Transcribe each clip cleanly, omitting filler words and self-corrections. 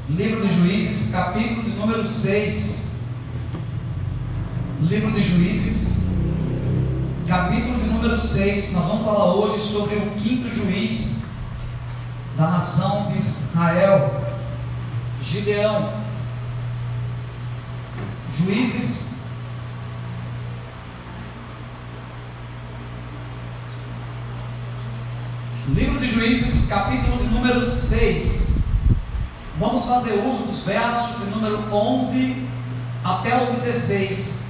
Livro de Juízes, capítulo de número 6. Livro de Juízes, capítulo de número 6. Nós vamos falar hoje sobre o quinto juiz da nação de Israel, Gideão. Juízes, livro de Juízes, capítulo de número 6. Vamos fazer uso dos versos de número 11 até o 16.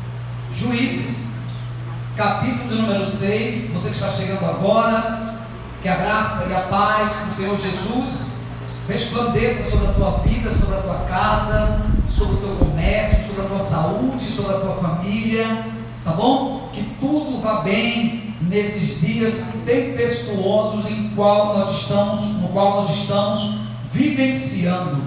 Juízes, capítulo de número 6. Você que está chegando agora, que a graça e a paz do Senhor Jesus resplandeça sobre a tua vida, sobre a tua casa, sobre o teu comércio, sobre a tua saúde, sobre a tua família, tá bom? Que tudo vá bem nesses dias tempestuosos no qual nós estamos vivenciando.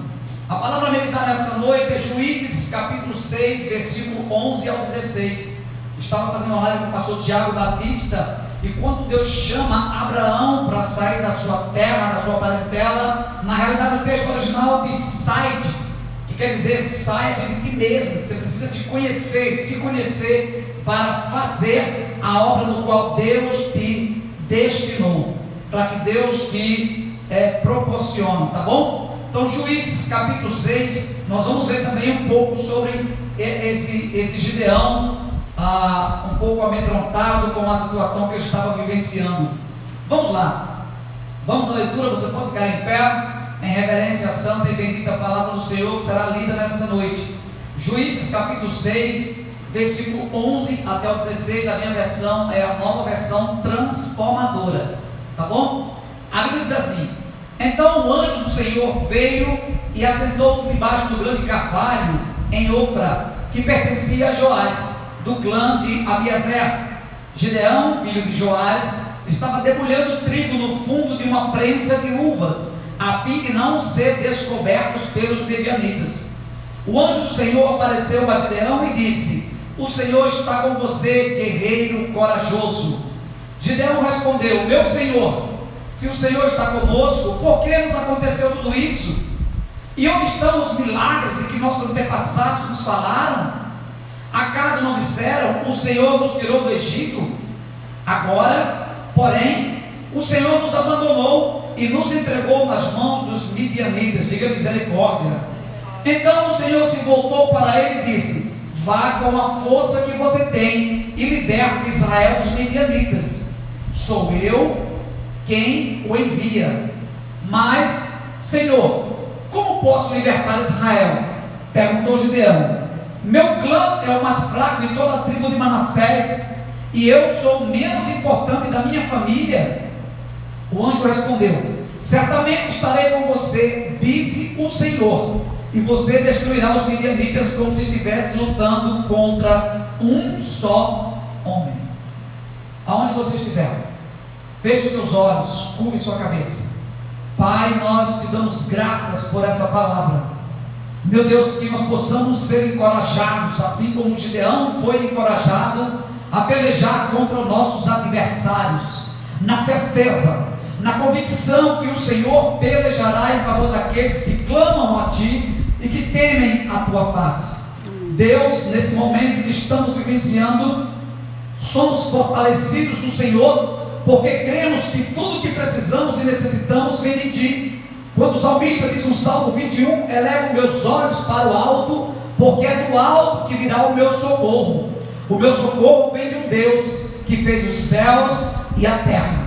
A palavra meditar nessa noite é Juízes capítulo 6, versículo 11 ao 16. Estava fazendo uma live com o pastor Tiago Batista, e quando Deus chama Abraão para sair da sua terra, da sua parentela, na realidade o texto original diz sai-te, que quer dizer sai-te de ti mesmo. Você precisa te conhecer, se conhecer para fazer a obra no qual Deus te destinou, para que Deus te proporciona, tá bom? Então Juízes capítulo 6, nós vamos ver também um pouco sobre esse Gideão, um pouco amedrontado com a situação que ele estava vivenciando. Vamos lá, vamos à leitura. Você pode ficar em pé, em reverência à santa e bendita palavra do Senhor, que será lida nessa noite. Juízes capítulo 6, versículo 11 até o 16, a minha versão é a nova versão transformadora, tá bom? A Bíblia diz assim: então o anjo do Senhor veio e assentou-se debaixo do grande carvalho em Ofra, que pertencia a Joás, do clã de Abiezer. Gideão, filho de Joás, estava debulhando trigo no fundo de uma prensa de uvas, a fim de não ser descobertos pelos medianitas. O anjo do Senhor apareceu a Gideão e disse: o Senhor está com você, guerreiro corajoso. Gideão respondeu: meu Senhor, se o Senhor está conosco, por que nos aconteceu tudo isso? E onde estão os milagres de que nossos antepassados nos falaram? Acaso não disseram: o Senhor nos tirou do Egito? Agora, porém, o Senhor nos abandonou e nos entregou nas mãos dos midianitas. Diga misericórdia. Então o Senhor se voltou para ele e disse: vá com a força que você tem e liberte Israel dos midianitas. Sou eu quem o envia. Mas, Senhor, como posso libertar Israel? Perguntou Gideão. Meu clã é o mais fraco de toda a tribo de Manassés, e eu sou o menos importante da minha família. O anjo respondeu: certamente estarei com você, disse o Senhor, e você destruirá os midianitas como se estivesse lutando contra um só homem. Aonde você estiver, feche os seus olhos, curve sua cabeça. Pai, nós te damos graças por essa palavra. Meu Deus, que nós possamos ser encorajados, assim como Gideão foi encorajado a pelejar contra os nossos adversários, na certeza, na convicção que o Senhor pelejará em favor daqueles que clamam a Ti e que temem a Tua face. Deus, nesse momento que estamos vivenciando, somos fortalecidos no Senhor, porque cremos que tudo que precisamos e necessitamos vem de Ti. Quando o salmista diz no Salmo 21, elevo meus olhos para o alto, porque é do alto que virá o meu socorro. O meu socorro vem de um Deus que fez os céus e a terra.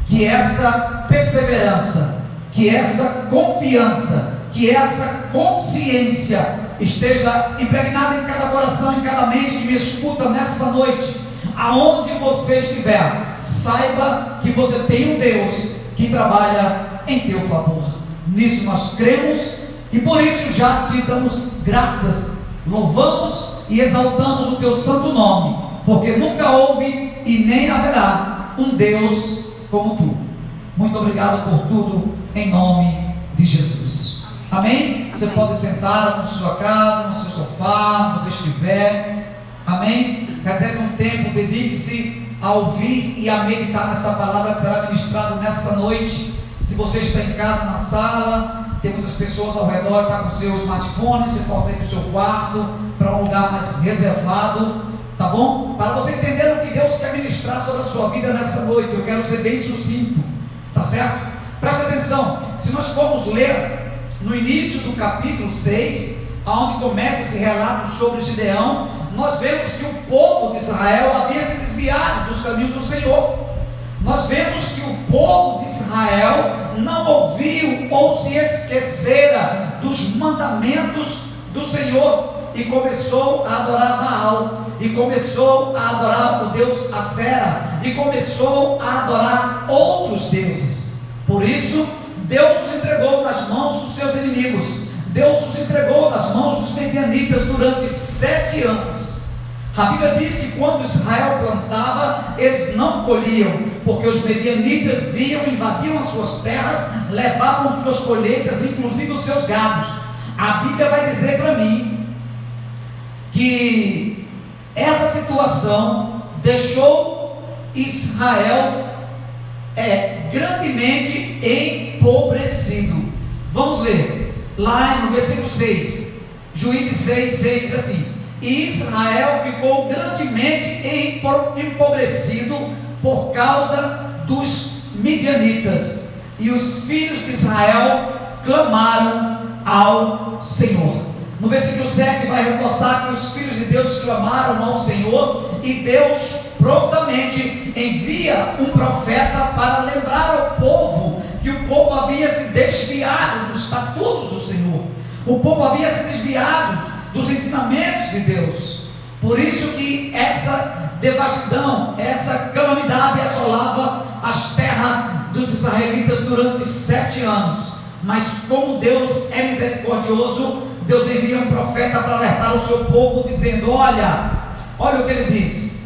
Que essa perseverança, que essa confiança, que essa consciência esteja impregnada em cada coração, em cada mente que me escuta nessa noite. Aonde você estiver, saiba que você tem um Deus que trabalha em teu favor. Nisso nós cremos e por isso já te damos graças, louvamos e exaltamos o teu santo nome, porque nunca houve e nem haverá um Deus como tu. Muito obrigado por tudo, em nome de Jesus. Amém? Você pode sentar na sua casa, no seu sofá, onde você estiver. Amém? Reserve um tempo, dedique-se a ouvir e a meditar nessa palavra que será ministrada nessa noite. Se você está em casa, na sala, tem muitas pessoas ao redor, está com o seu smartphone, você possa ir para o seu quarto, para um lugar mais reservado, tá bom? Para você entender o que Deus quer ministrar sobre a sua vida nessa noite, eu quero ser bem sucinto, tá certo? Preste atenção, se nós formos ler no início do capítulo 6, onde começa esse relato sobre Gideão, nós vemos que o povo de Israel havia se desviado dos caminhos do Senhor. Nós vemos que o povo de Israel não ouviu ou se esquecera dos mandamentos do Senhor e começou a adorar Baal, e começou a adorar o deus Acera, e começou a adorar outros deuses. Por isso, Deus os entregou nas mãos dos seus inimigos. Deus os entregou nas mãos dos medianitas durante 7 anos. A Bíblia diz que quando Israel plantava, eles não colhiam, porque os medianitas vinham, invadiam as suas terras, levavam suas colheitas, inclusive os seus gados. A Bíblia vai dizer para mim que essa situação deixou Israel grandemente empobrecido. Vamos ler, lá no versículo 6, Juízes 6 diz assim: e Israel ficou grandemente empobrecido por causa dos midianitas, e os filhos de Israel clamaram ao Senhor. No versículo 7 vai reforçar que os filhos de Deus clamaram ao Senhor, e Deus prontamente envia um profeta para lembrar ao povo que o povo havia se desviado dos estatutos do Senhor, o povo havia se desviado dos ensinamentos de Deus. Por isso que essa devastidão, essa calamidade assolava as terras dos israelitas durante 7 anos. Mas como Deus é misericordioso, Deus envia um profeta para alertar o seu povo, dizendo: olha o que ele diz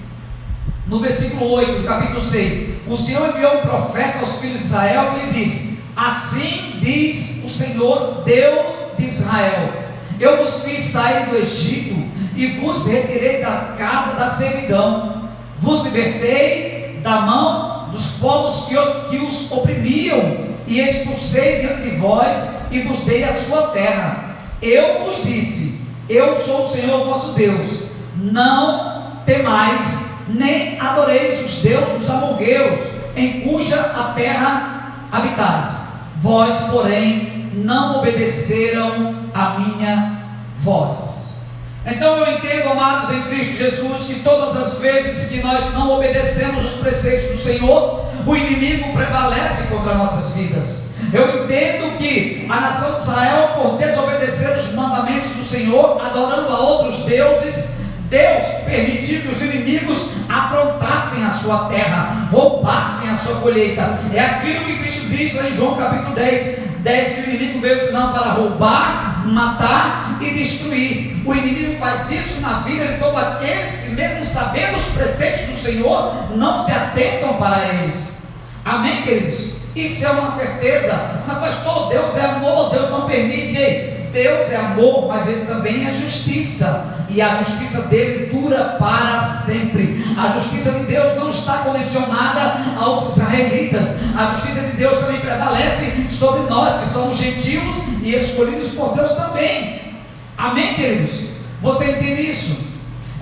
no versículo 8 do capítulo 6. O Senhor enviou um profeta aos filhos de Israel, que lhe disse: assim diz o Senhor, Deus de Israel: eu vos fiz sair do Egito e vos retirei da casa da servidão, vos libertei da mão dos povos que os oprimiam, e expulsei diante de vós e vos dei a sua terra. Eu vos disse: eu sou o Senhor vosso Deus, não temais, nem adoreis os deuses dos amorreus, em cuja a terra habitais. Vós, porém, não obedeceram a minha voz. Então eu entendo, amados em Cristo Jesus, que todas as vezes que nós não obedecemos os preceitos do Senhor, o inimigo prevalece contra nossas vidas. Eu entendo que a nação de Israel, por desobedecer os mandamentos do Senhor, adorando a outros deuses, Deus permitiu que os inimigos afrontassem a sua terra, roubassem a sua colheita. É aquilo que Cristo diz lá em João capítulo 10, que o inimigo veio senão para roubar, matar e destruir. O inimigo faz isso na vida de todos aqueles que, mesmo sabendo os preceitos do Senhor, não se atentam para eles. Amém, queridos? Isso é uma certeza. Mas pastor, Deus é amor, Deus não permite. Ei, Deus é amor, mas Ele também é justiça, e a justiça dele dura para sempre. A justiça de Deus não está condicionada aos israelitas. A justiça de Deus também prevalece sobre nós, que somos gentios e escolhidos por Deus também. Amém, queridos? Você entende isso?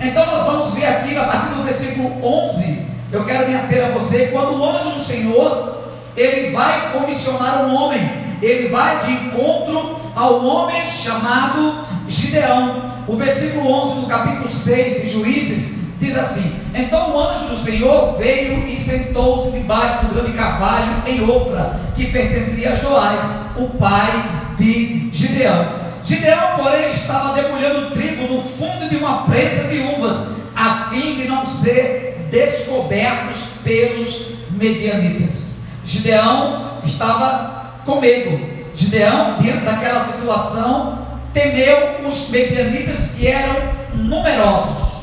Então nós vamos ver aqui, a partir do versículo 11, eu quero me ater a você, quando o anjo do Senhor, ele vai comissionar um homem, ele vai de encontro ao homem chamado Gideão. O versículo 11 do capítulo 6 de Juízes diz assim: então o anjo do Senhor veio e sentou-se debaixo do grande carvalho em Ofra, que pertencia a Joás, o pai de Gideão. Gideão, porém, estava debulhando trigo no fundo de uma prensa de uvas, a fim de não ser descobertos pelos medianitas. Gideão estava com medo. Gideão, diante daquela situação, temeu os medianitas, que eram numerosos.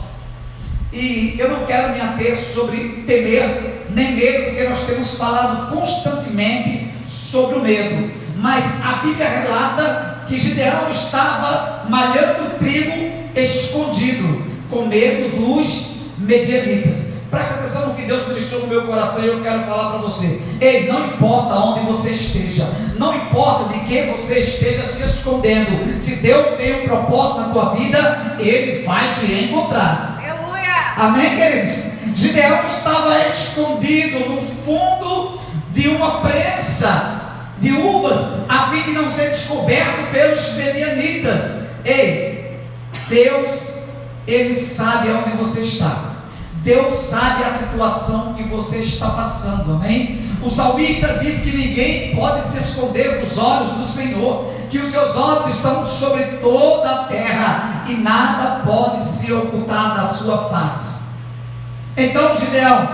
E eu não quero me ater sobre temer nem medo, porque nós temos falado constantemente sobre o medo. Mas a Bíblia relata que Gideão estava malhando trigo escondido, com medo dos medianitas. Presta atenção no que Deus ministrou no meu coração e eu quero falar para você. Ei, não importa onde você esteja, não importa de quem você esteja se escondendo, se Deus tem um propósito na tua vida, Ele vai te encontrar. Aleluia! Amém, queridos? Gideão estava escondido no fundo de uma prensa de uvas, a fim de não ser descoberto pelos medianitas. Ei, Deus, Ele sabe aonde você está. Deus sabe a situação que você está passando, amém? O salmista diz que ninguém pode se esconder dos olhos do Senhor, que os seus olhos estão sobre toda a terra e nada pode se ocultar da sua face. Então, Gideão,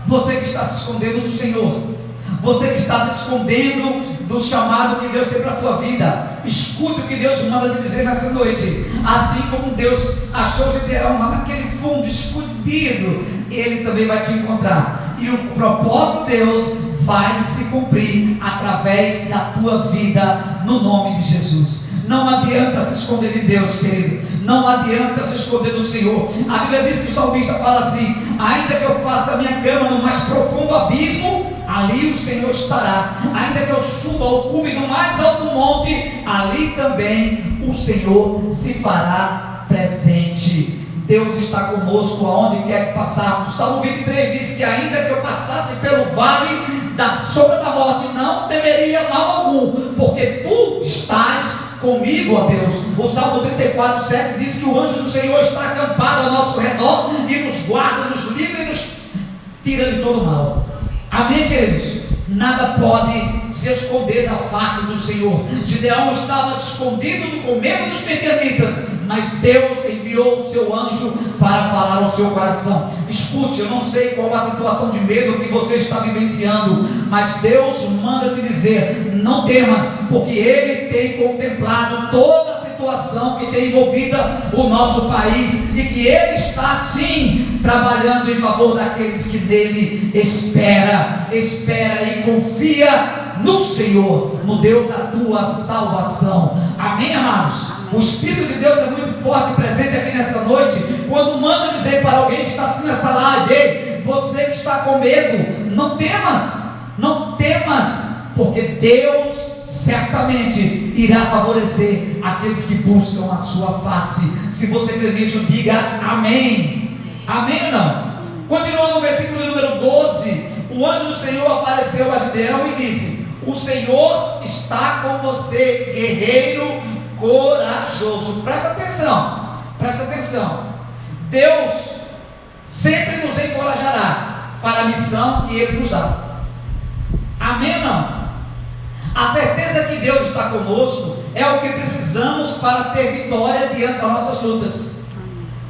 você que está se escondendo do Senhor, você que está se escondendo do chamado que Deus tem para a tua vida, escute o que Deus manda te dizer nessa noite. Assim como Deus achou Gideão lá naquele fundo escondido, Ele também vai te encontrar, e o propósito de Deus vai se cumprir através da tua vida, no nome de Jesus. Não adianta se esconder de Deus, querido. Não adianta se esconder do Senhor. A Bíblia diz que o salmista fala assim: ainda que eu faça a minha cama no mais profundo abismo, ali o Senhor estará. Ainda que eu suba ao cume do mais alto monte, ali também o Senhor se fará presente. Deus está conosco aonde quer que passarmos. O Salmo 23 diz que ainda que eu passasse pelo vale da sombra da morte, não temeria mal algum, porque tu estás comigo, ó Deus. O Salmo 34:7 diz que o anjo do Senhor está acampado ao nosso redor e nos guarda, nos livra e nos tira de todo mal. Amém, queridos? Nada pode se esconder da face do Senhor. Gideão estava escondido com medo dos medianitas, mas Deus enviou o seu anjo para falar ao seu coração. Escute, eu não sei qual a situação de medo que você está vivenciando, mas Deus manda te dizer: não temas, porque Ele tem contemplado toda a situação que tem envolvida o nosso país, e que Ele está sim trabalhando em favor daqueles que nele espera e confia no Senhor, no Deus da tua salvação. Amém, amados? O Espírito de Deus é muito forte e presente aqui nessa noite, quando manda dizer para alguém que está assistindo essa live: ei, você que está com medo, não temas, não temas, porque Deus certamente irá favorecer aqueles que buscam a sua face. Se você crê nisso, diga amém. Amém ou não? Continuando no versículo número 12, o anjo do Senhor apareceu a Gideão e disse: o Senhor está com você, guerreiro corajoso. Presta atenção, presta atenção. Deus sempre nos encorajará para a missão que Ele nos dá. Amém ou não? A certeza que Deus está conosco é o que precisamos para ter vitória diante das nossas lutas.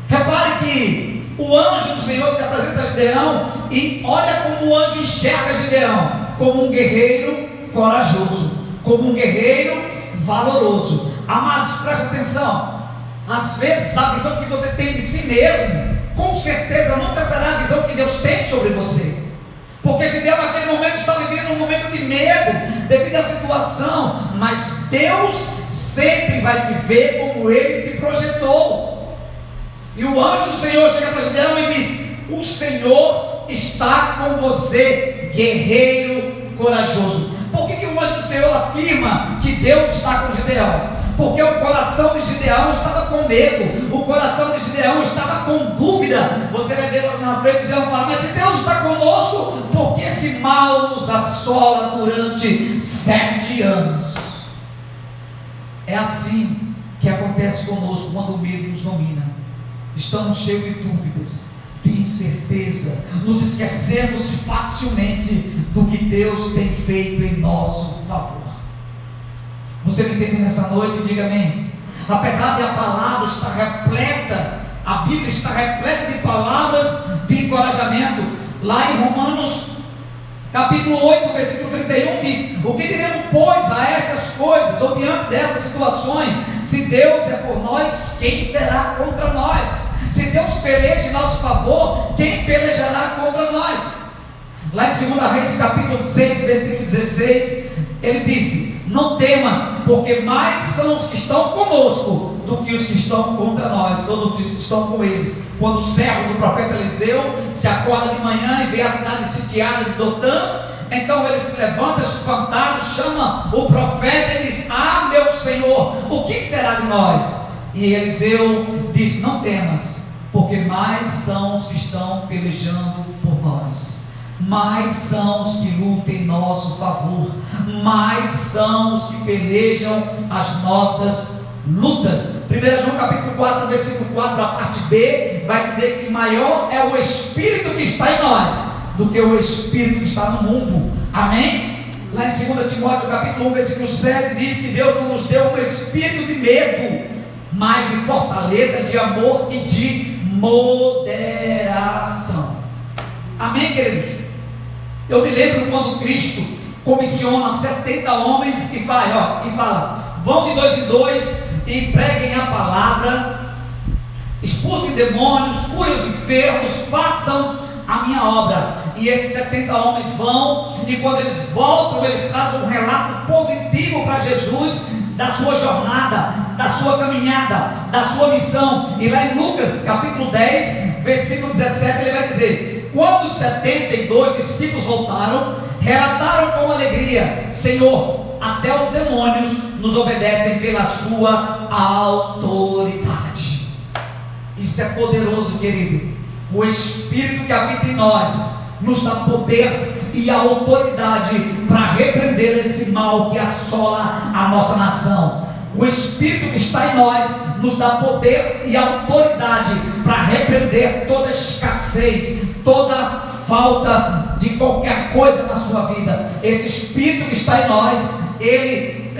Repare que o anjo do Senhor se apresenta a Gideão, e olha como o anjo enxerga Gideão: como um guerreiro corajoso, como um guerreiro valoroso. Amados, preste atenção. Às vezes a visão que você tem de si mesmo, com certeza nunca será a visão que Deus tem sobre você, porque Gideão naquele momento está vivendo um momento de medo devido à situação, mas Deus sempre vai te ver como Ele te projetou. E o anjo do Senhor chega para Gideão e diz: o Senhor está com você, guerreiro corajoso. Por que o anjo do Senhor afirma que Deus está com Gideão? Porque o coração de Gideão estava com medo, o coração de Gideão estava com dúvida. Você vai ver lá na frente, Gideão fala: mas se Deus está conosco, por que esse mal nos assola durante 7 anos? É assim que acontece conosco quando o medo nos domina. Estamos cheios de dúvidas, de incerteza, nos esquecemos facilmente do que Deus tem feito em nosso favor. Você me entende nessa noite? Diga amém. Apesar de a palavra estar repleta, a Bíblia está repleta de palavras de encorajamento. Lá em Romanos capítulo 8, versículo 31 diz: o que diremos, pois, a estas coisas, ou diante dessas situações? Se Deus é por nós, quem será contra nós? Se Deus peleja em nosso favor, quem pelejará contra nós? Lá em 2 Reis capítulo 6, versículo 16, ele disse: não temas, porque mais são os que estão conosco do que os que estão contra nós, ou do que estão com eles. Quando o servo do profeta Eliseu se acorda de manhã e vê a cidade sitiada de Dotã, então ele se levanta espantado, chama o profeta e diz: ah, meu Senhor, o que será de nós? E Eliseu diz: não temas, porque mais são os que estão pelejando por nós, mais são os que lutam em nosso favor, mais são os que pelejam as nossas lutas. 1 João capítulo 4, versículo 4, a parte B, vai dizer que maior é o Espírito que está em nós do que o Espírito que está no mundo. Amém? Lá em 2 Timóteo capítulo 1, versículo 7, diz que Deus não nos deu um espírito de medo, mas de fortaleza, de amor e de moderação. Amém, queridos? Eu me lembro quando Cristo comissiona 70 homens e fala: vão de 2 em 2 e preguem a palavra, expulsem demônios, curem os enfermos, façam a minha obra. E esses 70 homens vão, e quando eles voltam, eles trazem um relato positivo para Jesus da sua jornada, da sua caminhada, da sua missão. E lá em Lucas capítulo 10, versículo 17, ele vai dizer: quando os 72 discípulos voltaram, relataram com alegria: Senhor, até os demônios nos obedecem pela sua autoridade. Isso é poderoso, querido. O Espírito que habita em nós nos dá poder e autoridade para repreender esse mal que assola a nossa nação. O Espírito que está em nós nos dá poder e autoridade para repreender toda escassez, toda falta de qualquer coisa na sua vida. Esse Espírito que está em nós, ele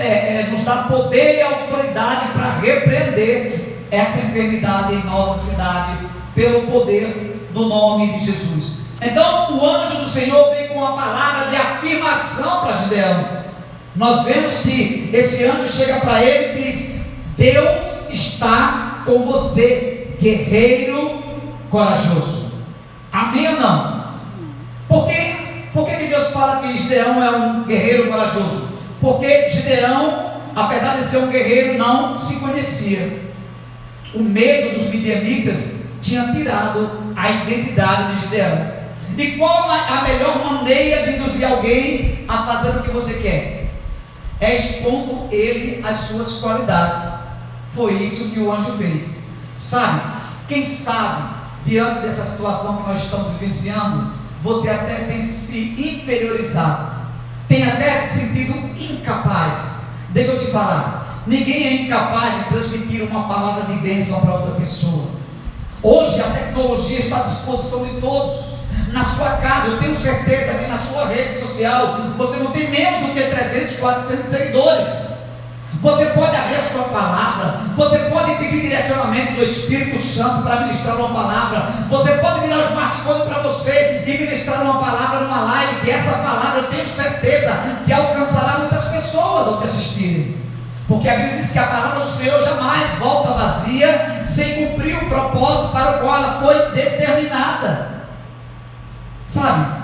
nos dá poder e autoridade para repreender essa enfermidade em nossa cidade, pelo poder do nome de Jesus. Então o anjo do Senhor vem com uma palavra de afirmação para Gideão. Nós vemos que esse anjo chega para ele e diz: Deus está com você, guerreiro corajoso. Amém ou não? Por que Deus fala que Gideão é um guerreiro corajoso? Porque Gideão, apesar de ser um guerreiro, não se conhecia. O medo dos midianitas tinha tirado a identidade de Gideão. E qual a melhor maneira de induzir alguém a fazer o que você quer? É expondo ele as suas qualidades. Foi isso que o anjo fez. Sabe, quem sabe, diante dessa situação que nós estamos vivenciando, você até tem se inferiorizado, tem até se sentido incapaz. Deixa eu te falar, ninguém é incapaz de transmitir uma palavra de bênção para outra pessoa. Hoje a tecnologia está à disposição de todos. Na sua casa, eu tenho certeza que na sua rede social você não tem menos do que 300, 400 seguidores. Você pode abrir a sua palavra, você pode pedir direcionamento do Espírito Santo para ministrar uma palavra, você pode virar o smartphone para você e ministrar uma palavra numa live, que essa palavra eu tenho certeza que alcançará muitas pessoas ao te assistirem. Porque a Bíblia diz que a palavra do Senhor jamais volta vazia, sem cumprir o propósito para o qual ela foi determinada. Sabe,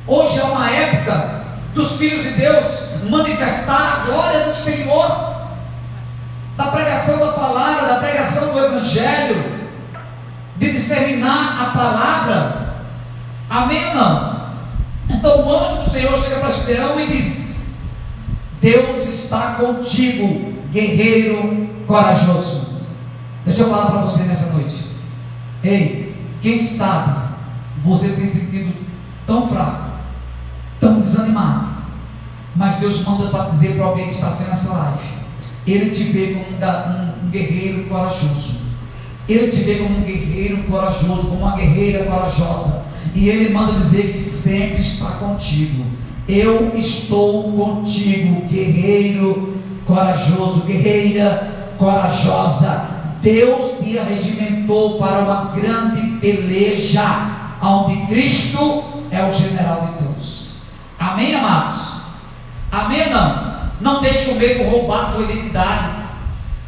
hoje é uma época dos filhos de Deus manifestar a glória do Senhor, da pregação da palavra, da pregação do Evangelho, de disseminar a palavra. Amém ou não? Então o anjo do Senhor chega para Gideão e diz: Deus está contigo, guerreiro corajoso. Deixa eu falar para você nessa noite. Ei, quem sabe você tem sentido tão fraco, tão desanimado, mas Deus manda para dizer para alguém que está assistindo essa live: Ele te vê como um guerreiro corajoso. Ele te vê como um guerreiro corajoso, como uma guerreira corajosa, e Ele manda dizer que sempre está contigo. Eu estou contigo, guerreiro corajoso, guerreira corajosa. Deus te arregimentou para uma grande peleja, onde Cristo é o general de todos. Amém, amados? Amém ou não? Não deixe o medo roubar a sua identidade.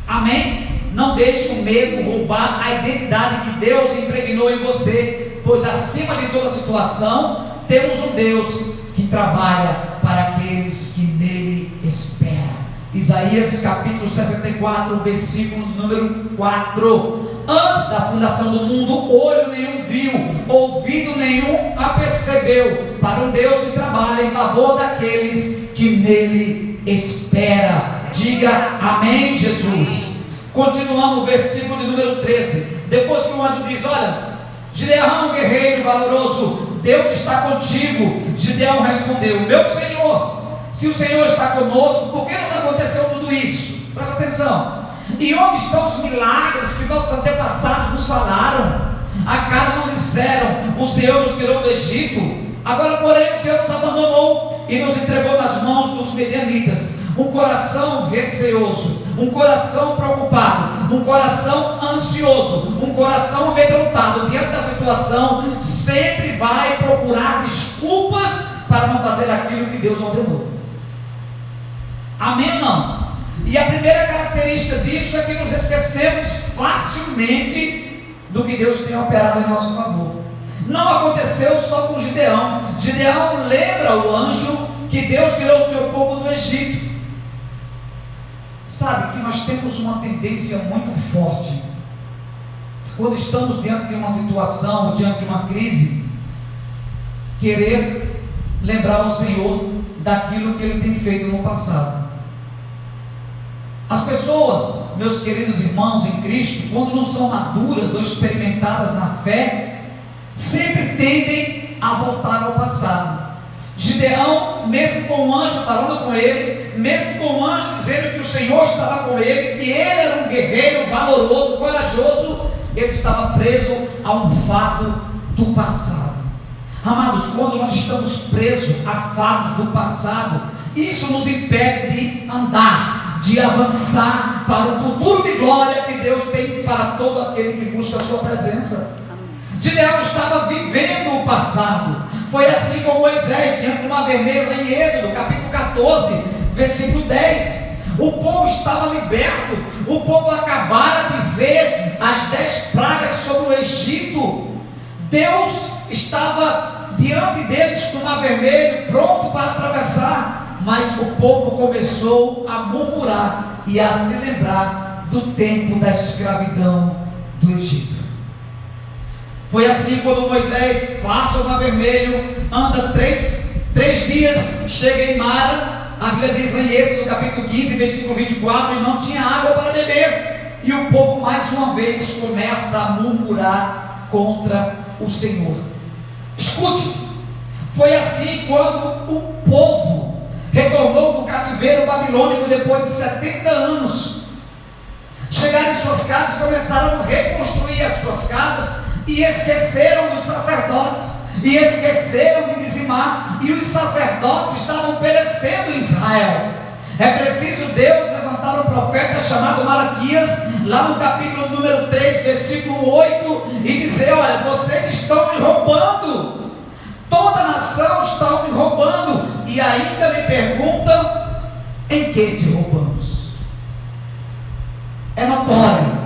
Amém? Não deixe o medo roubar a identidade que Deus impregnou em você, pois acima de toda situação temos um Deus que trabalha para aqueles que nele espera. Isaías capítulo 64, versículo número 4. Antes da fundação do mundo, olho nenhum viu, ouvido nenhum apercebeu, para um Deus que trabalha em favor daqueles que nele espera. Diga amém, Jesus. Continuando o versículo de número 13. Depois que o anjo diz: olha, Gideão, guerreiro valoroso, Deus está contigo. Gideão respondeu: meu Senhor, se o Senhor está conosco, por que nos aconteceu tudo isso? Presta atenção. E onde estão os milagres que nossos antepassados nos falaram? Acaso não disseram: o Senhor nos tirou do Egito? Agora, porém, o Senhor nos abandonou e nos entregou nas mãos dos medianitas. Um coração receoso, um coração preocupado, um coração ansioso, um coração amedrontado diante da situação, sempre vai procurar desculpas para não fazer aquilo que Deus ordenou. Amém ou não? E a primeira característica disso é que nos esquecemos facilmente do que Deus tem operado em nosso favor. Não aconteceu só com Gideão. Gideão lembra o anjo que Deus tirou o seu povo do Egito. Sabe que nós temos uma tendência muito forte, quando estamos diante de uma situação, diante de uma crise, querer lembrar o Senhor daquilo que Ele tem feito no passado. As pessoas, meus queridos irmãos em Cristo, quando não são maduras ou experimentadas na fé, sempre tendem a voltar ao passado. Gideão, mesmo com o anjo falando com ele, mesmo com o anjo dizendo que o Senhor estava com ele, que ele era um guerreiro valoroso, corajoso, ele estava preso a um fato do passado. Amados, quando nós estamos presos a fatos do passado, isso nos impede de andar, de avançar para o futuro de glória que Deus tem para todo aquele que busca a sua presença. Gideão estava vivendo o passado. Foi assim com Moisés diante do Mar Vermelho, em Êxodo capítulo 14, versículo 10. O povo estava liberto, o povo acabara de ver as 10 pragas sobre o Egito. Deus estava diante deles com o Mar Vermelho, pronto para atravessar, mas o povo começou a murmurar e a se lembrar do tempo da escravidão do Egito. Foi assim quando Moisés passa o Mar Vermelho, anda três dias, chega em Mara. A Bíblia diz lá em Êxodo capítulo 15, versículo 24, e não tinha água para beber. E o povo mais uma vez começa a murmurar contra o Senhor. Escute, foi assim quando o povo retornou do cativeiro babilônico depois de 70 anos. Chegaram em suas casas, começaram a reconstruir as suas casas, e esqueceram dos sacerdotes, e esqueceram de dizimar, e os sacerdotes estavam perecendo em Israel. É preciso Deus levantar um profeta chamado Malaquias, lá no capítulo número 3, versículo 8, e dizer: olha, vocês estão me roubando, toda a nação está me roubando, e ainda me perguntam: em que te roubamos? É notório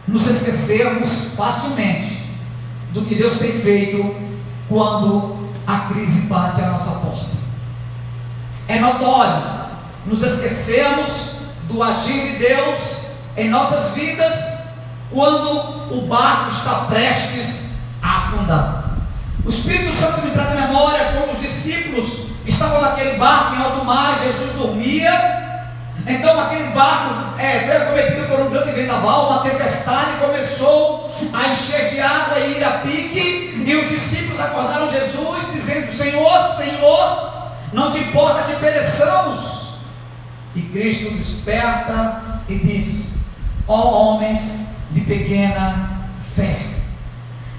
nos esquecermos facilmente do que Deus tem feito quando a crise bate à nossa porta. É notório nos esquecermos do agir de Deus em nossas vidas quando o barco está prestes a afundar. O Espírito Santo me traz a memória quando os discípulos estavam naquele barco em alto mar, Jesus dormia. Então aquele barco foi acometido por um grande vendaval, uma tempestade começou a encher de água e ir a pique, e os discípulos acordaram Jesus dizendo: Senhor, Senhor, não te importa que pereçamos? E Cristo desperta e diz: ó homens de pequena fé.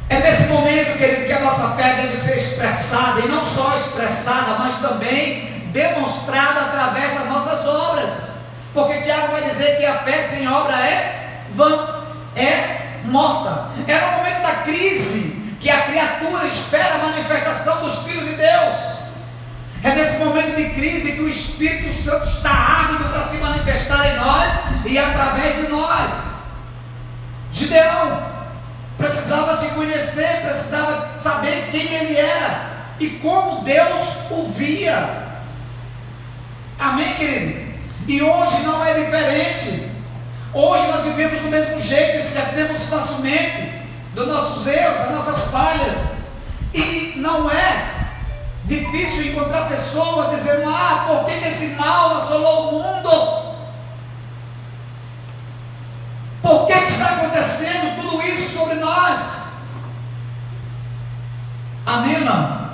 É nesse momento, querido, que a nossa fé deve ser expressada, e não só expressada, mas também demonstrada através das nossas obras. Porque Tiago vai dizer que a fé sem obra é vã, é morta. É no momento da crise que a criatura espera a manifestação dos filhos de Deus. É nesse momento de crise que o Espírito Santo está ávido para se manifestar em nós e através de nós. Gideão precisava se conhecer, precisava saber quem ele era e como Deus o via. Amém, querido? E hoje não é diferente. Hoje nós vivemos do mesmo jeito, esquecemos facilmente dos nossos erros, das nossas falhas. E não é difícil encontrar pessoas dizendo: ah, por que esse mal assolou o mundo? Por que está acontecendo tudo isso sobre nós? Amém ou não?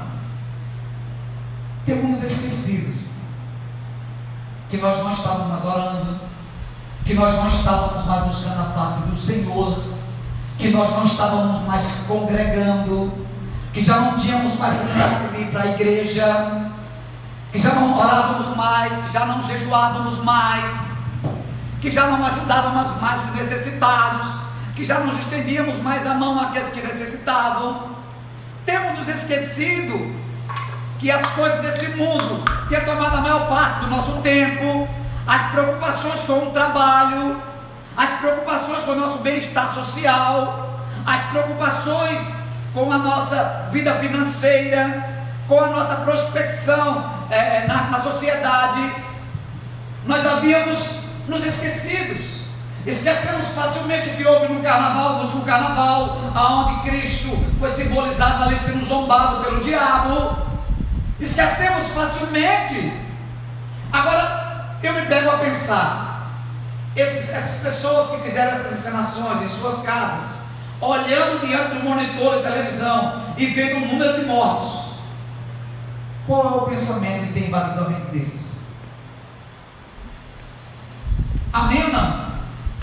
Temos esquecido que nós não estávamos mais orando, que nós não estávamos mais buscando a face do Senhor, que nós não estávamos mais congregando, que já não tínhamos mais vontade de ir para a igreja, que já não orávamos mais, que já não jejuávamos mais, que já não ajudávamos mais os necessitados, que já não estendíamos mais a mão àqueles que necessitavam. Temos nos esquecido que as coisas desse mundo têm tomado a maior parte do nosso tempo, as preocupações com o trabalho, as preocupações com o nosso bem-estar social, as preocupações com a nossa vida financeira, com a nossa prospecção na sociedade. Nós havíamos nos esquecidos. Esquecemos facilmente o que houve no carnaval, no último carnaval, aonde Cristo foi simbolizado ali sendo zombado pelo diabo. Esquecemos facilmente. Agora eu me pego a pensar, essas pessoas que fizeram essas encenações em suas casas, olhando diante do monitor de televisão e vendo o número de mortos, qual é o pensamento que tem invadido a mente deles? Amém ou não?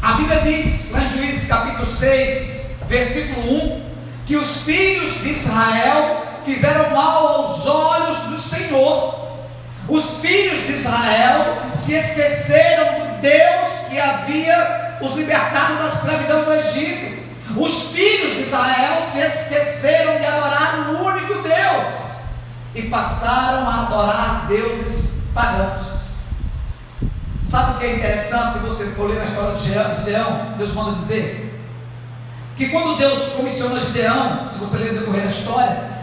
A Bíblia diz lá em Juízes capítulo 6, versículo 1, que os filhos de Israel fizeram mal aos olhos do Senhor. Os filhos de Israel se esqueceram do Deus que havia os libertado da escravidão do Egito. Os filhos de Israel se esqueceram de adorar o único Deus e passaram a adorar deuses pagãos. Sabe o que é interessante? Se você for ler na história de Gideão, Deus manda dizer que quando Deus comissiona Gideão, se você ler no decorrer da história,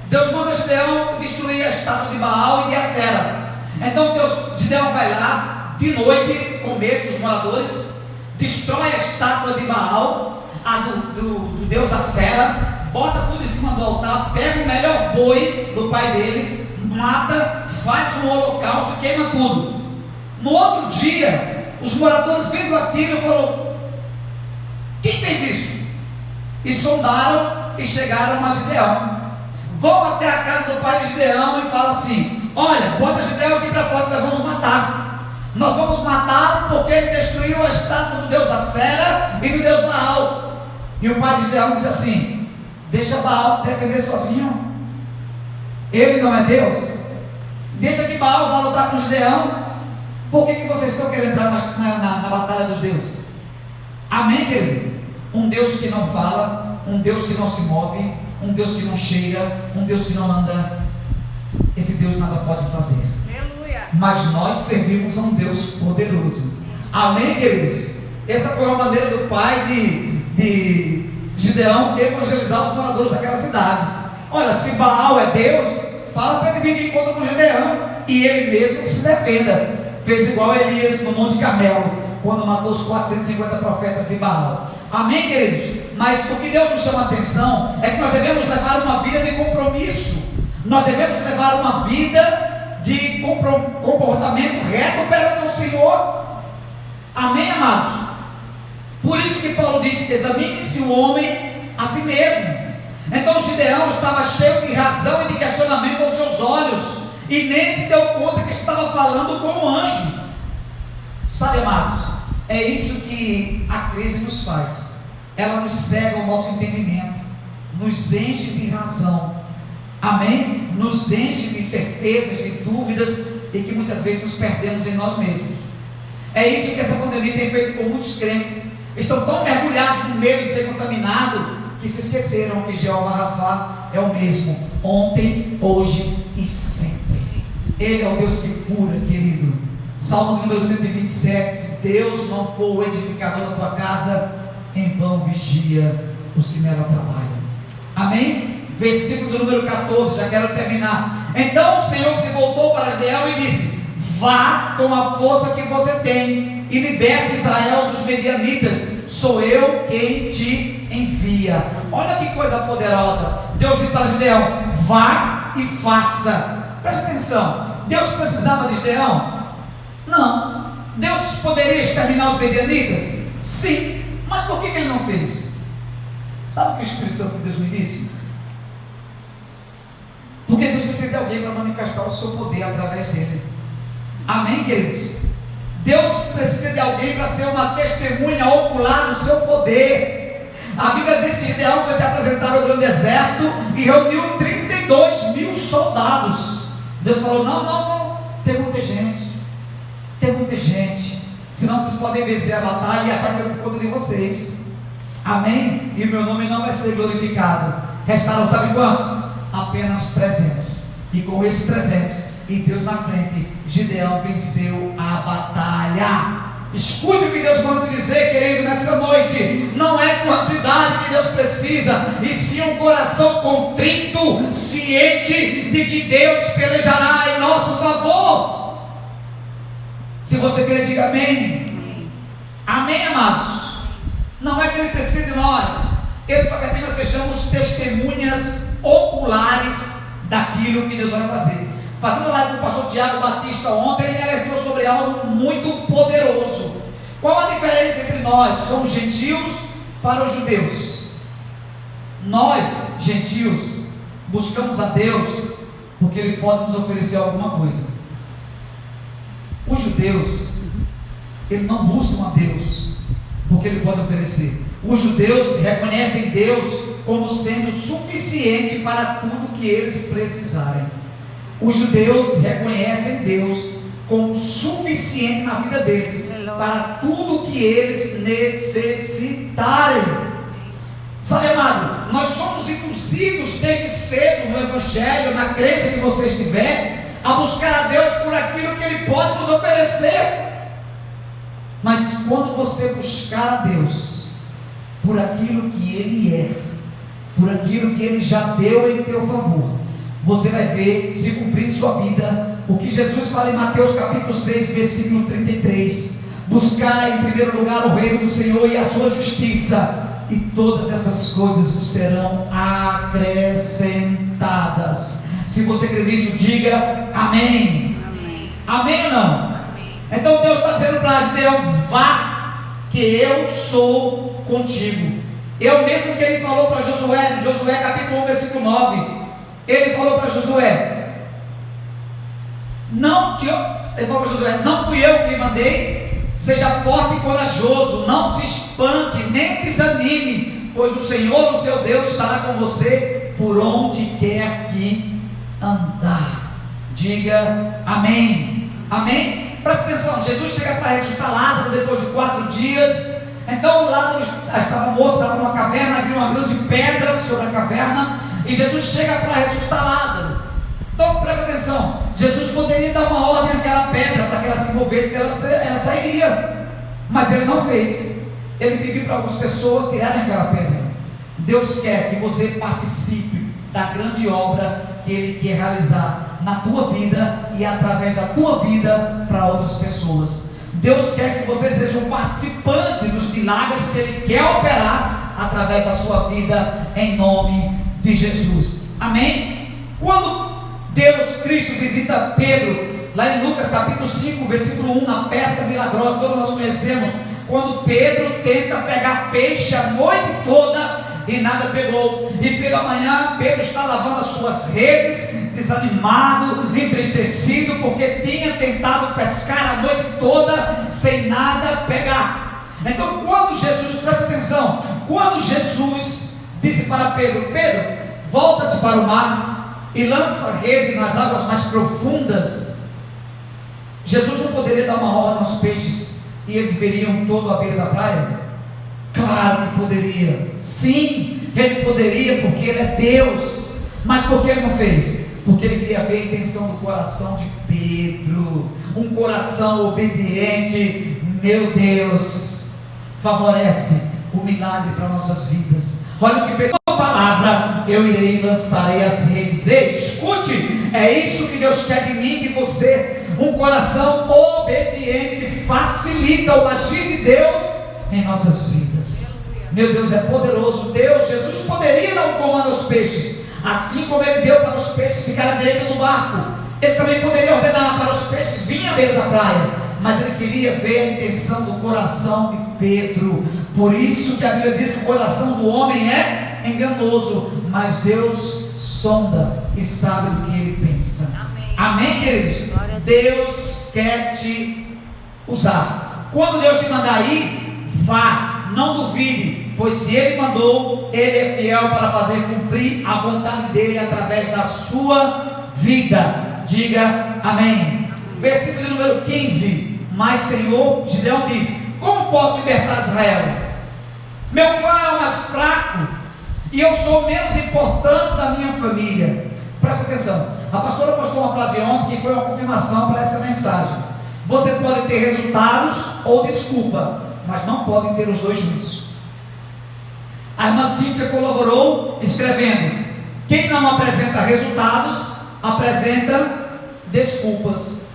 Deus manda Gideão destruir a estátua de Baal e de Acera. Então Gideão vai lá de noite com medo dos moradores, destrói a estátua de Baal, a do deus Acera, bota tudo em cima do altar, pega o melhor boi do pai dele, mata, faz um holocausto e queima tudo. No outro dia, os moradores vendo aquilo falaram: quem fez isso? E sondaram e chegaram a Gideão. Vão até a casa do pai de Gideão e falam assim: olha, bota Gideão aqui para fora, nós vamos matar. Nós vamos matar porque ele destruiu a estátua do deus Acera e do deus Baal. E o pai de Gideão diz assim: deixa Baal se defender sozinho, ele não é Deus. Deixa que Baal vá lutar com Gideão. Por que vocês estão querendo entrar na batalha dos deuses? Amém, querido? Um Deus que não fala, um Deus que não se move, um Deus que não cheira, um Deus que não anda, esse Deus nada pode fazer. Aleluia. Mas nós servimos a um Deus poderoso. Amém, queridos? Essa foi a maneira do pai de Gideão evangelizar os moradores daquela cidade. Olha, se Baal é Deus, fala para ele vir de encontro com Gideão e ele mesmo que se defenda. Fez igual a Elias no Monte Carmelo, quando matou os 450 profetas de Baal. Amém, queridos? Mas o que Deus nos chama a atenção é que nós devemos levar uma vida de compromisso. Nós devemos levar uma vida de comportamento reto perante o Senhor. Amém, amados? Por isso que Paulo disse: examine-se o homem a si mesmo. Então Gideão estava cheio de razão e de questionamento aos seus olhos, e nem se deu conta que estava falando com um anjo. Sabe, amados, é isso que a crise nos faz. Ela nos cega o nosso entendimento, nos enche de razão, amém? Nos enche de certezas, de dúvidas, e que muitas vezes nos perdemos em nós mesmos. É isso que essa pandemia tem feito com muitos crentes. Estão tão mergulhados no medo de ser contaminado, que se esqueceram que Jeová Rafá é o mesmo, ontem, hoje e sempre. Ele é o Deus que cura, querido. Salmo número 127: se Deus não for o edificador da tua casa, em vão vigia os que nela trabalham. Amém? Versículo número 14, já quero terminar. Então o Senhor se voltou para Gideão e disse: vá com a força que você tem e liberte Israel dos medianitas, sou eu quem te envia. Olha que coisa poderosa. Deus disse para Gideão: vá e faça. Presta atenção, Deus precisava de Gideão? Não. Deus poderia exterminar os medianitas? Sim. Mas por que ele não fez? Sabe o que o Espírito Santo de Deus me disse? Porque Deus precisa de alguém para manifestar o seu poder através dele. Amém, queridos? Deus precisa de alguém para ser uma testemunha ocular do seu poder. A Bíblia diz que Gideão foi se apresentar ao grande exército e reuniu 32 mil soldados. Deus falou: não, tem muita gente, senão vocês podem vencer a batalha e achar que é por conta de vocês. Amém? E o meu nome não vai ser glorificado. Restaram, sabe quantos? Apenas 300. E com esses 300 e Deus na frente, Gideão venceu a batalha. Escute o que Deus manda te dizer, querido, nessa noite. Não é quantidade que Deus precisa, e sim um coração contrito, ciente de que Deus pelejará em nosso favor. Se você quer, diga amém. Amém, amados. Não é que Ele precisa de nós, Ele só quer que nós sejamos testemunhas oculares daquilo que Deus vai fazer. Fazendo live com o pastor Tiago Batista ontem, ele me alertou sobre algo muito poderoso. Qual a diferença entre nós? Somos gentios para os judeus. Nós, gentios, buscamos a Deus porque Ele pode nos oferecer alguma coisa. Os judeus, eles não buscam a Deus porque Ele pode oferecer. Os judeus reconhecem Deus como sendo suficiente para tudo que eles precisarem. Os judeus reconhecem Deus como suficiente na vida deles para tudo que eles necessitarem. Sabe, amado, nós somos induzidos desde cedo no Evangelho, na crença que você estiver, a buscar a Deus por aquilo que Ele pode nos oferecer. Mas quando você buscar a Deus por aquilo que Ele é, por aquilo que Ele já deu em teu favor, você vai ver se cumprir em sua vida o que Jesus fala em Mateus capítulo 6, versículo 33: buscar em primeiro lugar o reino do Senhor e a sua justiça, e todas essas coisas vos serão acrescentadas. Se você crê nisso, diga amém. Amém, amém ou não? Amém. Então Deus está dizendo para Gideão: vá, que eu sou contigo. Eu mesmo que Ele falou para Josué, Josué capítulo 1, versículo 9, Ele falou para Josué: não fui eu que lhe mandei, seja forte e corajoso, não se espante, nem desanime, pois o Senhor, o seu Deus, estará com você por onde quer que andar. Diga amém. Amém? Presta atenção, Jesus chega para ressuscitar Lázaro depois de 4 dias. Então Lázaro estava morto, estava numa caverna, havia uma grande pedra sobre a caverna, e Jesus chega para ressuscitar Lázaro. Então presta atenção, Jesus poderia dar uma ordem àquela pedra para que ela se movesse, que ela sairia, mas Ele não fez. Ele pediu para algumas pessoas tirarem aquela pedra. Deus quer que você participe da grande obra que Ele quer realizar na tua vida e através da tua vida para outras pessoas. Deus quer que você seja um participante dos milagres que Ele quer operar através da sua vida, em nome de Jesus. Amém? Quando Deus Cristo visita Pedro, lá em Lucas capítulo 5, versículo 1, na pesca milagrosa, todos nós conhecemos, quando Pedro tenta pegar peixe a noite toda e nada pegou, e pela manhã Pedro está lavando as suas redes, desanimado, entristecido, porque tinha tentado pescar a noite toda sem nada pegar. Então quando Jesus, presta atenção, quando Jesus disse para Pedro: Pedro, volta-te para o mar e lança a rede nas águas mais profundas, Jesus não poderia dar uma ordem aos peixes e eles veriam todo a beira da praia? Claro que poderia, sim, Ele poderia, porque Ele é Deus. Mas por que Ele não fez? Porque Ele queria ver a intenção do coração de Pedro, um coração obediente. Meu Deus, favorece o milagre para nossas vidas. Olha o que Pedro, a palavra, eu irei e lançarei as redes. Ei, escute, é isso que Deus quer de mim e de você. Um coração obediente facilita o agir de Deus em nossas vidas. Meu Deus é poderoso. Jesus poderia dar um comando aos peixes, assim como ele deu para os peixes ficarem à beira do barco. Ele também poderia ordenar para os peixes virem à beira da praia, mas ele queria ver a intenção do coração de Pedro. Por isso que a Bíblia diz que o coração do homem é enganoso, mas Deus sonda e sabe do que ele pensa. Amém, queridos? Deus quer te usar. Quando Deus te mandar ir, vá, não duvide, pois se Ele mandou, Ele é fiel para fazer cumprir a vontade dEle através da sua vida. Diga amém. Versículo número 15. Mas Senhor, Gideão diz: como posso libertar Israel? Meu clã é o mais fraco e eu sou menos importante da minha família. Presta atenção, a pastora postou uma frase ontem que foi uma confirmação para essa mensagem. Você pode ter resultados ou desculpa, mas não podem ter os dois juntos. A irmã Cíntia colaborou escrevendo: quem não apresenta resultados, apresenta desculpas.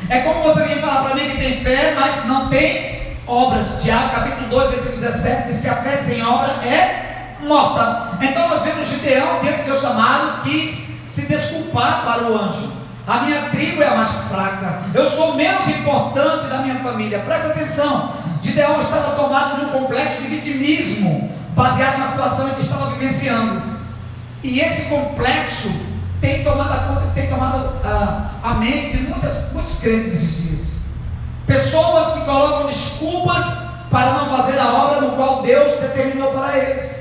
É como você vem falar para mim que tem fé, mas não tem obras. Tiago capítulo 2, versículo 17 diz que a fé sem obra é morta. Então nós vemos Gideão, dentro do seu chamado, quis se desculpar para o anjo. A minha tribo é a mais fraca, eu sou menos importante da minha família. Presta atenção, Gideão estava tomado de um complexo de vitimismo, baseado na situação em que estava vivenciando. E esse complexo tem tomado a mente de muitos crentes nesses dias. Pessoas que colocam desculpas para não fazer a obra no qual Deus determinou para eles.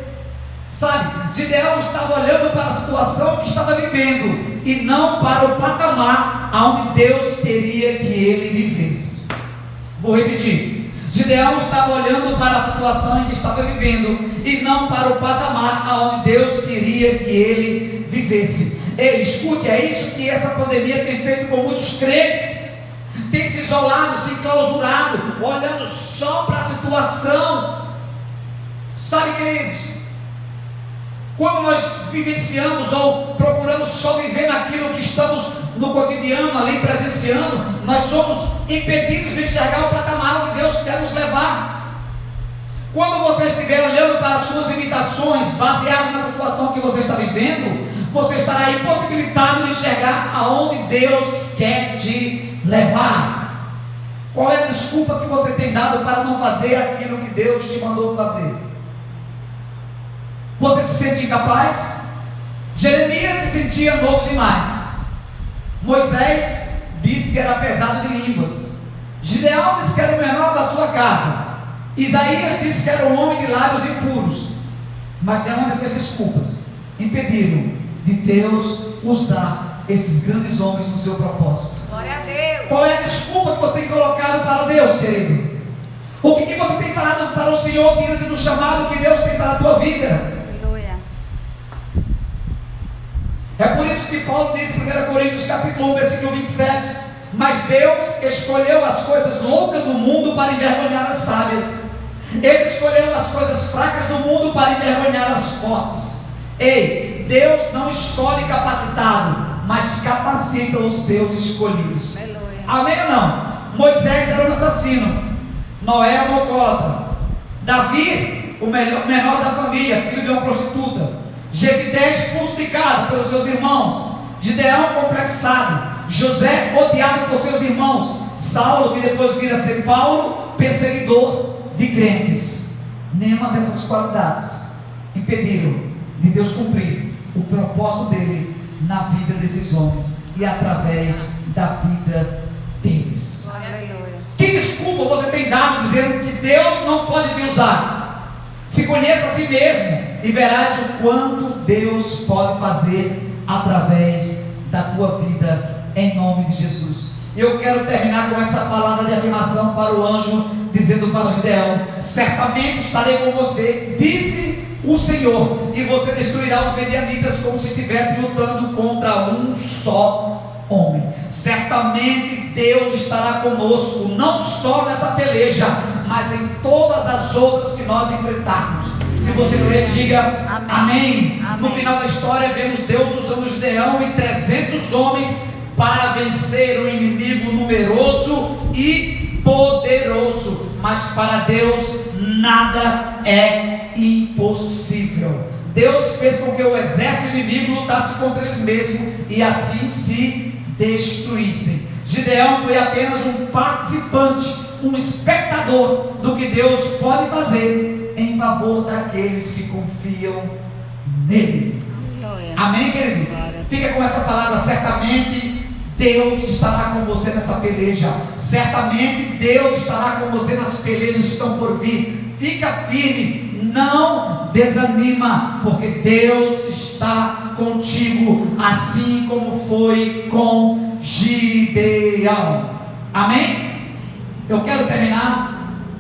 Sabe, Gideão estava olhando para a situação que estava vivendo e não para o patamar aonde Deus queria que ele vivesse. Vou repetir: Gideão estava olhando para a situação em que estava vivendo e não para o patamar aonde Deus queria que ele vivesse. Ei, escute, é isso que essa pandemia tem feito com muitos crentes. Tem se isolado, se enclausurado, olhando só para a situação. Sabe, queridos, quando nós vivenciamos ou procuramos só viver naquilo que estamos no cotidiano ali presenciando, nós somos impedidos de enxergar o patamar onde Deus quer nos levar. Quando você estiver olhando para as suas limitações, baseado na situação que você está vivendo, você estará impossibilitado de enxergar aonde Deus quer te levar. Qual é a desculpa que você tem dado para não fazer aquilo que Deus te mandou fazer? Você se sente incapaz? Jeremias se sentia novo demais. Moisés disse que era pesado de línguas. Gideão disse que era o menor da sua casa. Isaías disse que era um homem de lábios impuros. Mas nenhuma dessas desculpas impediram de Deus usar esses grandes homens no seu propósito. Glória a Deus. Qual é a desculpa que você tem colocado para Deus, querido? O que você tem falado para o Senhor diante do chamado que Deus tem para a tua vida? É por isso que Paulo diz em 1 Coríntios capítulo 1, versículo 27: mas Deus escolheu as coisas loucas do mundo para envergonhar as sábias. Ele escolheu as coisas fracas do mundo para envergonhar as fortes. Ei, Deus não escolhe capacitado, mas capacita os seus escolhidos. Aleluia. Amém ou não? Moisés era um assassino, Noé um alcoólatra, Davi o menor da família, filho de uma prostituta, Jefité expulso de casa pelos seus irmãos, Gideão complexado, José odiado por seus irmãos, Saulo, que depois vira a ser Paulo, perseguidor de crentes. Nenhuma dessas qualidades impediram de Deus cumprir o propósito dele na vida desses homens e através da vida deles. Aleluia. Que desculpa você tem dado dizendo que Deus não pode te usar? Se conheça a si mesmo e verás o quanto Deus pode fazer através da tua vida, em nome de Jesus. Eu quero terminar com essa palavra de afirmação para o anjo, dizendo para Gideão: certamente estarei com você, disse o Senhor, e você destruirá os medianitas como se estivesse lutando contra um só homem. Certamente Deus estará conosco, não só nessa peleja, mas em todas as outras que nós enfrentarmos. Se você crer, diga amém. Amém. No final da história, vemos Deus usando Gideão e 300 homens para vencer o inimigo numeroso e poderoso. Mas para Deus nada é impossível. Deus fez com que o exército inimigo lutasse contra eles mesmos e assim se destruíssem. Gideão foi apenas um participante, um espectador do que Deus pode fazer em favor daqueles que confiam nele. Amém, querido? Fica com essa palavra. Certamente Deus estará com você nessa peleja. Certamente Deus estará com você nas pelejas que estão por vir. Fica firme, não desanima, porque Deus está contigo, assim como foi com Gideão. Amém? Eu quero terminar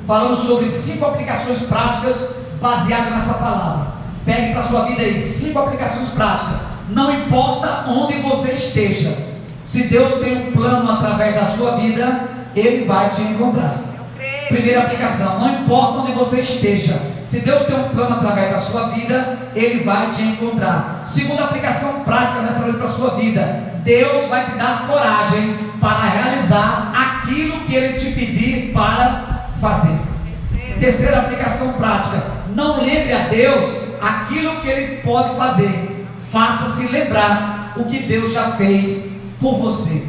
falando sobre 5 aplicações práticas baseadas nessa palavra. Pegue para a sua vida aí 5 aplicações práticas. Não importa onde você esteja, se Deus tem um plano através da sua vida, Ele vai te encontrar. Primeira aplicação: não importa onde você esteja, se Deus tem um plano através da sua vida, Ele vai te encontrar. Segunda aplicação prática nessa noite para a sua vida: Deus vai te dar coragem para realizar aquilo que Ele te pedir para fazer. Terceira aplicação prática: não lembre a Deus aquilo que Ele pode fazer, faça-se lembrar o que Deus já fez por você.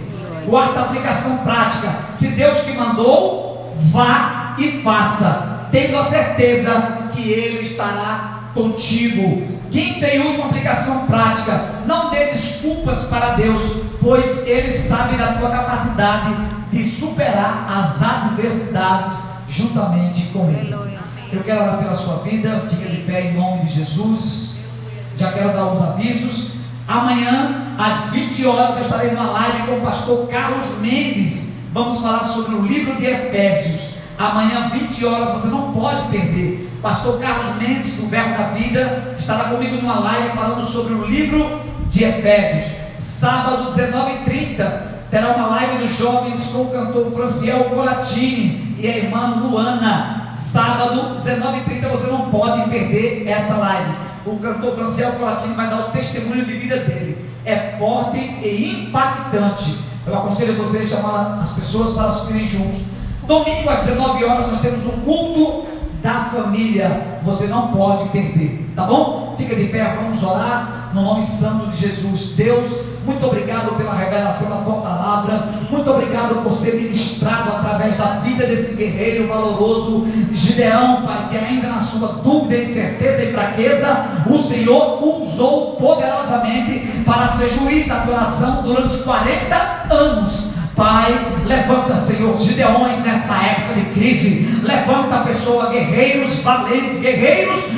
Quarta aplicação prática: se Deus te mandou, vá e faça, tendo a certeza que Ele estará contigo. Quinta e última aplicação prática: não dê desculpas para Deus, pois Ele sabe da tua capacidade de superar as adversidades juntamente com Ele. Eu quero orar pela sua vida. Fica de pé em nome de Jesus. Já quero dar os avisos. Amanhã às 20 horas eu estarei numa live com o pastor Carlos Mendes. Vamos falar sobre o livro de Efésios. Amanhã 20 horas você não pode perder. Pastor Carlos Mendes, do Verbo da Vida, estará comigo numa live falando sobre o livro de Efésios. Sábado 19h30 terá uma live dos jovens com o cantor Franciel Colatini e a irmã Luana. Sábado 19h30 você não pode perder essa live. O cantor Franciel Colatini vai dar o testemunho de vida dele. É forte e impactante. Eu aconselho você a chamar as pessoas para assistirem juntos. Domingo às 19 horas nós temos um culto da família. Você não pode perder, tá bom? Fica de pé, vamos orar no nome santo de Jesus. Deus, muito obrigado pela revelação da tua palavra. Muito obrigado por ser ministrado através da vida desse guerreiro valoroso Gideão, Pai, que ainda na sua dúvida, incerteza e fraqueza, o Senhor usou poderosamente para ser juiz da tua nação durante 40 anos. Pai, levanta, Senhor, Gideões nessa época de crise. Levanta a pessoa, guerreiros valentes, guerreiros